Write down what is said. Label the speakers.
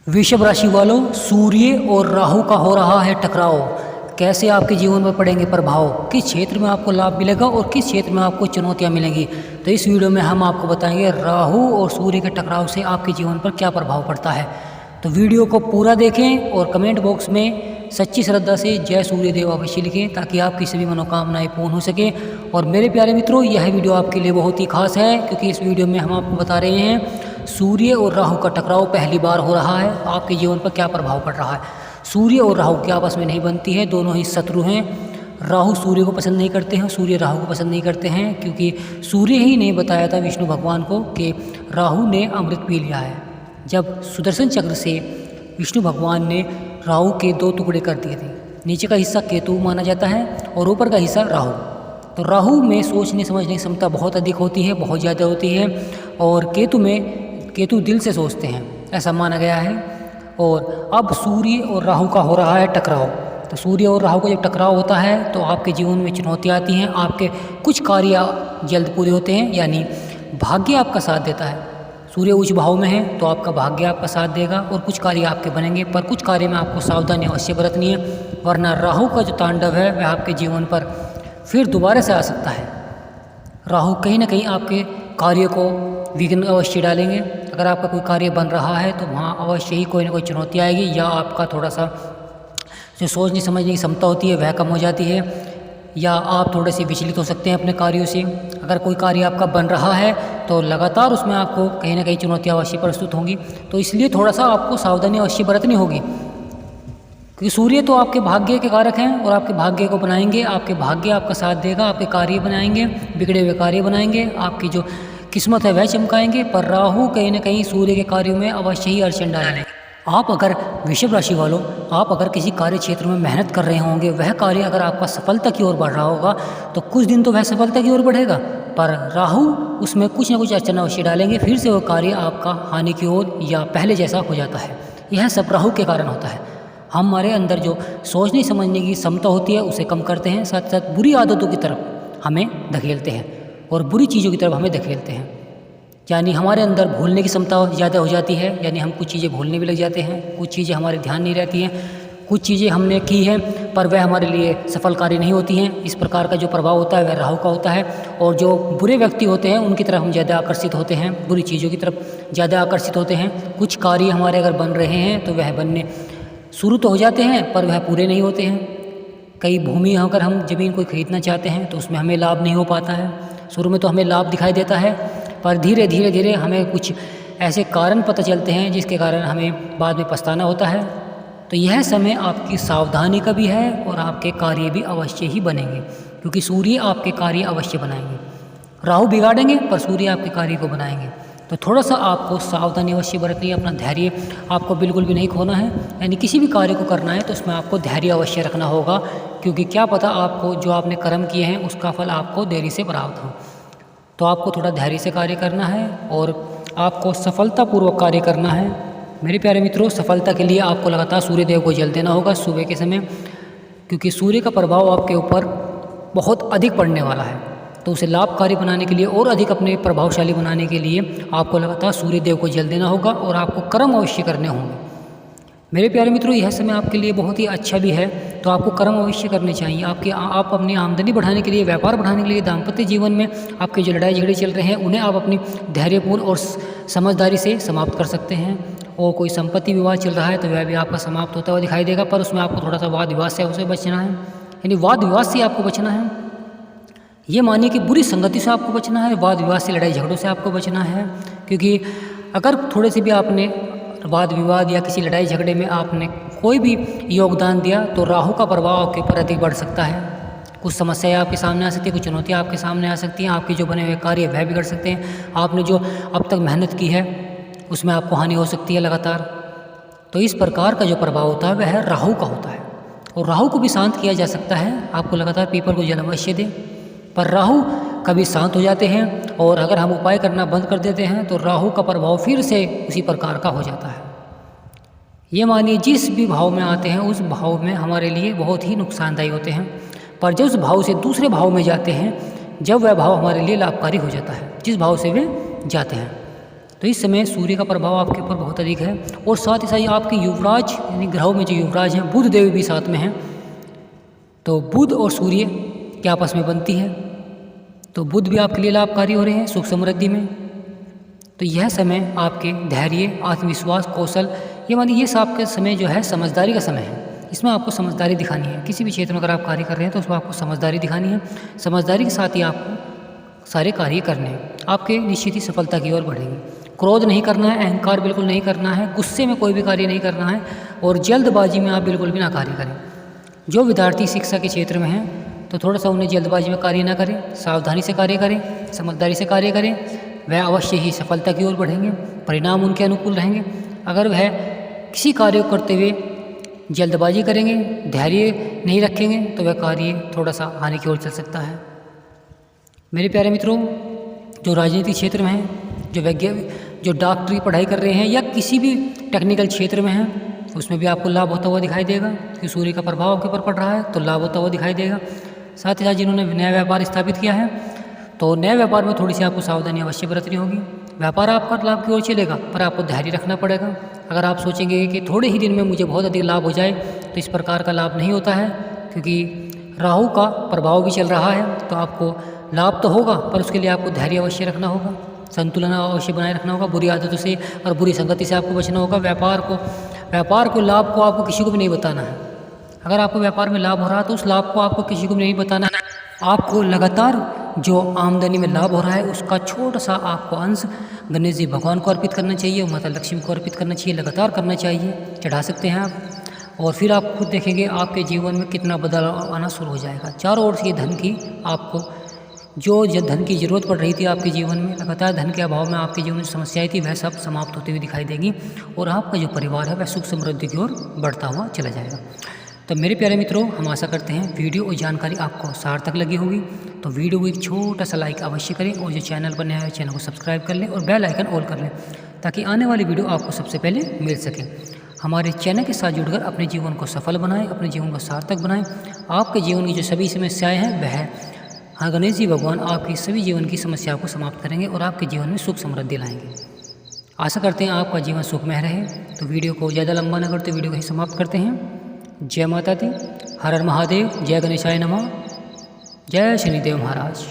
Speaker 1: वृषभ राशि वालों, सूर्य और राहु का हो रहा है टकराव। कैसे आपके जीवन में पड़ेंगे प्रभाव, किस क्षेत्र में आपको लाभ मिलेगा और किस क्षेत्र में आपको चुनौतियां मिलेंगी। तो इस वीडियो में हम आपको बताएंगे राहु और सूर्य के टकराव से आपके जीवन पर क्या प्रभाव पड़ता है। तो वीडियो को पूरा देखें और कमेंट बॉक्स में सच्ची श्रद्धा से जय सूर्यदेव अवश्य लिखें ताकि आपकी सभी मनोकामनाएं पूर्ण हो सके। और मेरे प्यारे मित्रों, यह वीडियो आपके लिए बहुत ही खास है क्योंकि इस वीडियो में हम आपको बता रहे हैं सूर्य और राहु का टकराव पहली बार हो रहा है, आपके जीवन पर क्या प्रभाव पड़ रहा है। सूर्य और राहु की आपस में नहीं बनती है, दोनों ही शत्रु हैं। राहु सूर्य को पसंद नहीं करते हैं, सूर्य राहु को पसंद नहीं करते हैं, क्योंकि सूर्य ही ने बताया था विष्णु भगवान को कि राहु ने अमृत पी लिया है। जब सुदर्शन चक्र से विष्णु भगवान ने राहु के दो टुकड़े कर दिए थे, नीचे का हिस्सा केतु माना जाता है और ऊपर का हिस्सा राहु। तो राहु में सोचने समझने की क्षमता बहुत अधिक होती है, बहुत ज़्यादा होती है, और केतु दिल से सोचते हैं, ऐसा माना गया है। और अब सूर्य और राहु का हो रहा है टकराव। तो सूर्य और राहु का जब टकराव होता है तो आपके जीवन में चुनौतियाँ आती हैं, आपके कुछ कार्य जल्द पूरे होते हैं, यानी भाग्य आपका साथ देता है। सूर्य उच्च भाव में है तो आपका भाग्य आपका साथ देगा और कुछ कार्य आपके बनेंगे, पर कुछ कार्य में आपको सावधानी अवश्य बरतनी है, वरना राहु का जो तांडव है वह आपके जीवन पर फिर दोबारा से आ सकता है। राहु कहीं ना कहीं आपके कार्य को विघ्न अवश्य डालेंगे। अगर आपका कोई कार्य बन रहा है तो वहाँ अवश्य ही कोई ना कोई चुनौती आएगी, या आपका थोड़ा सा जो सोचने समझने की क्षमता होती है वह कम हो जाती है, या आप थोड़े से विचलित हो सकते हैं अपने कार्यों से। अगर कोई कार्य आपका बन रहा है तो लगातार उसमें आपको कहीं ना कहीं चुनौतियाँ अवश्य प्रस्तुत होंगी, तो इसलिए थोड़ा सा आपको सावधानी अवश्य बरतनी होगी, क्योंकि सूर्य तो आपके भाग्य के कारक हैं और आपके भाग्य को बनाएंगे, आपके भाग्य आपका साथ देगा, आपके कार्य बनाएंगे, बिगड़े हुए कार्य बनाएंगे, आपकी जो किस्मत है वह चमकाएंगे। पर राहु कहीं ना कहीं सूर्य के कार्यों में अवश्य ही अड़चन डालेंगे। आप अगर वृषभ राशि वालों, आप अगर किसी कार्य क्षेत्र में मेहनत कर रहे होंगे, वह कार्य अगर आपका सफलता की ओर बढ़ रहा होगा तो कुछ दिन तो वह सफलता की ओर बढ़ेगा, पर राहु उसमें कुछ ना कुछ अड़चन अवश्य डालेंगे, फिर से वो कार्य आपका हानि की ओर या पहले जैसा हो जाता है। यह सब राहु के कारण होता है। हमारे अंदर जो सोचने समझने की क्षमता होती है उसे कम करते हैं, साथ साथ बुरी आदतों की तरफ हमें धकेलते हैं और बुरी चीज़ों की तरफ हमें धकेलते हैं। यानी हमारे अंदर भूलने की क्षमता ज़्यादा हो जाती है, यानी हम कुछ चीज़ें भूलने भी लग जाते हैं, कुछ चीज़ें हमारे ध्यान नहीं रहती हैं, कुछ चीज़ें हमने की हैं पर वह हमारे लिए सफल कार्य नहीं होती हैं। इस प्रकार का जो प्रभाव होता है वह राहु का होता है। और जो बुरे व्यक्ति होते हैं उनकी तरफ हम ज़्यादा आकर्षित होते हैं, बुरी चीज़ों की तरफ ज़्यादा आकर्षित होते हैं। कुछ कार्य हमारे अगर बन रहे हैं तो वह बनने शुरू तो हो जाते हैं पर वह पूरे नहीं होते हैं। कई भूमि अगर हम ज़मीन कोई खरीदना चाहते हैं तो उसमें हमें लाभ नहीं हो पाता है। शुरू में तो हमें लाभ दिखाई देता है, पर धीरे धीरे हमें कुछ ऐसे कारण पता चलते हैं जिसके कारण हमें बाद में पछताना होता है। तो यह समय आपकी सावधानी का भी है और आपके कार्य भी अवश्य ही बनेंगे, क्योंकि सूर्य आपके कार्य अवश्य बनाएंगे। राहु बिगाड़ेंगे पर सूर्य आपके कार्य को बनाएंगे। तो थोड़ा सा आपको सावधानी अवश्य बरतनी है, अपना धैर्य आपको बिल्कुल भी नहीं खोना है। यानी किसी भी कार्य को करना है तो उसमें आपको धैर्य अवश्य रखना होगा, क्योंकि क्या पता आपको जो आपने कर्म किए हैं उसका फल आपको देरी से प्राप्त हो। तो आपको थोड़ा धैर्य से कार्य करना है और आपको सफलतापूर्वक कार्य करना है। मेरे प्यारे मित्रों, सफलता के लिए आपको लगातार सूर्य देव को जल देना होगा सुबह के समय, क्योंकि सूर्य का प्रभाव आपके ऊपर बहुत अधिक पड़ने वाला है। तो उसे लाभकारी बनाने के लिए और अधिक अपने प्रभावशाली बनाने के लिए आपको लगातार सूर्य देव को जल देना होगा और आपको कर्म अवश्य करने होंगे। मेरे प्यारे मित्रों, यह समय आपके लिए बहुत ही अच्छा भी है, तो आपको कर्म अवश्य करने चाहिए। आप अपनी आमदनी बढ़ाने के लिए, व्यापार बढ़ाने के लिए, दाम्पत्य जीवन में आपके जो लड़ाई झगड़े चल रहे हैं उन्हें आप अपनी धैर्यपूर्ण और समझदारी से समाप्त कर सकते हैं। और कोई संपत्ति विवाद चल रहा है तो वह भी आपका समाप्त होता हुआ दिखाई देगा, पर उसमें आपको थोड़ा सा वाद विवाद से उसे बचना है। यानी वाद विवाद से आपको बचना है, ये मानिए कि बुरी संगति से आपको बचना है, वाद विवाद से, लड़ाई झगड़ों से आपको बचना है। क्योंकि अगर थोड़े से भी आपने वाद विवाद या किसी लड़ाई झगड़े में आपने कोई भी योगदान दिया तो राहु का प्रभाव आपके ऊपर अधिक बढ़ सकता है। कुछ समस्याएं आपके सामने आ सकती है, कुछ चुनौतियां आपके सामने आ सकती हैं, आपके जो बने हुए कार्य वह बिगड़ सकते हैं, आपने जो अब तक मेहनत की है उसमें आपको हानि हो सकती है लगातार। तो इस प्रकार का जो प्रभाव होता है वह राहु का होता है। और राहु को भी शांत किया जा सकता है, आपको लगातार पीपल को जल अवश्य दें, पर राहु कभी शांत हो जाते हैं और अगर हम उपाय करना बंद कर देते हैं तो राहु का प्रभाव फिर से उसी प्रकार का हो जाता है। ये मानिए जिस भी भाव में आते हैं उस भाव में हमारे लिए बहुत ही नुकसानदायी होते हैं, पर जब उस भाव से दूसरे भाव में जाते हैं, जब वह भाव हमारे लिए लाभकारी हो जाता है जिस भाव से वे जाते हैं। तो इस समय सूर्य का प्रभाव आपके ऊपर बहुत अधिक है और साथ ही साथ आपके युवराज यानी ग्रहों में जो युवराज हैं बुध देव भी साथ में हैं। तो बुध और सूर्य के आपस में बनती है, तो बुध भी आपके लिए लाभकारी हो रहे हैं सुख समृद्धि में। तो यह समय आपके धैर्य, आत्मविश्वास, कौशल, ये मानिए ये सब आपका समय जो है समझदारी का समय है। इसमें आपको समझदारी दिखानी है। किसी भी क्षेत्र में अगर आप कार्य कर रहे हैं तो उसमें आपको समझदारी दिखानी है। समझदारी के साथ ही आपको सारे कार्य करने हैं, आपके निश्चित ही सफलता की ओर बढ़ेंगे। क्रोध नहीं करना है, अहंकार बिल्कुल नहीं करना है, गुस्से में कोई भी कार्य नहीं करना है और जल्दबाजी में आप बिल्कुल भी ना कार्य करें। जो विद्यार्थी शिक्षा के क्षेत्र में हैं तो थोड़ा सा उन्हें जल्दबाजी में कार्य ना करें, सावधानी से कार्य करें, समझदारी से कार्य करें, वह अवश्य ही सफलता की ओर बढ़ेंगे, परिणाम उनके अनुकूल रहेंगे। अगर वह किसी कार्य को करते हुए जल्दबाजी करेंगे, धैर्य नहीं रखेंगे तो वह कार्य थोड़ा सा हानि की ओर चल सकता है। मेरे प्यारे मित्रों, जो राजनीतिक क्षेत्र में हैं, जो डॉक्टरी पढ़ाई कर रहे हैं या किसी भी टेक्निकल क्षेत्र में हैं, उसमें भी आपको लाभ होता हुआ दिखाई देगा कि सूर्य का प्रभाव आपके ऊपर पड़ रहा है तो लाभ होता हुआ दिखाई देगा। साथ ही साथ जिन्होंने नया व्यापार स्थापित किया है तो नए व्यापार में थोड़ी सी आपको सावधानी अवश्य बरतनी होगी। व्यापार आपका लाभ की ओर चलेगा पर आपको धैर्य रखना पड़ेगा। अगर आप सोचेंगे कि थोड़े ही दिन में मुझे बहुत अधिक लाभ हो जाए तो इस प्रकार का लाभ नहीं होता है, क्योंकि राहु का प्रभाव भी चल रहा है। तो आपको लाभ तो होगा पर उसके लिए आपको धैर्य अवश्य रखना होगा, संतुलन अवश्य बनाए रखना होगा, बुरी आदतों से और बुरी संगति से आपको बचना होगा। व्यापार को लाभ को आपको किसी को भी नहीं बताना है। अगर आपको व्यापार में लाभ हो रहा है तो उस लाभ को आपको किसी को भी नहीं बताना है। आपको लगातार जो आमदनी में लाभ हो रहा है उसका छोटा सा आपको अंश गणेश जी भगवान को अर्पित करना चाहिए और माता लक्ष्मी को अर्पित करना चाहिए, लगातार करना चाहिए, चढ़ा सकते हैं आप। और फिर आप खुद देखेंगे आपके जीवन में कितना बदलाव आना शुरू हो जाएगा। चारों ओर से धन की आपको जो धन की जरूरत पड़ रही थी आपके जीवन में, लगातार धन के अभाव में आपके जीवन में समस्याएं थी, वह सब समाप्त होती हुई दिखाई देगी और आपका जो परिवार है वह सुख समृद्धि की ओर बढ़ता हुआ चला जाएगा। तो मेरे प्यारे मित्रों, हम आशा करते हैं वीडियो और जानकारी आपको सार्थक लगी होगी। तो वीडियो को एक छोटा सा लाइक अवश्य करें और जो चैनल पर नया है चैनल को सब्सक्राइब कर लें और बेल आइकन ऑल कर लें ताकि आने वाली वीडियो आपको सबसे पहले मिल सके। हमारे चैनल के साथ जुड़कर अपने जीवन को सफल बनाएं, अपने जीवन को सार्थक बनाएं। आपके जीवन की जो सभी समस्याएं हैं वह गणेश जी भगवान आपकी सभी जीवन की समस्याओं को समाप्त करेंगे और आपके जीवन में सुख समृद्धि लाएंगे। आशा करते हैं आपका जीवन सुखमय रहे। तो वीडियो को ज़्यादा लंबा न करते वीडियो को ही समाप्त करते हैं। जय माता दी, हर हर महादेव, जय गणेशाय नमः, जय शनिदेव महाराज।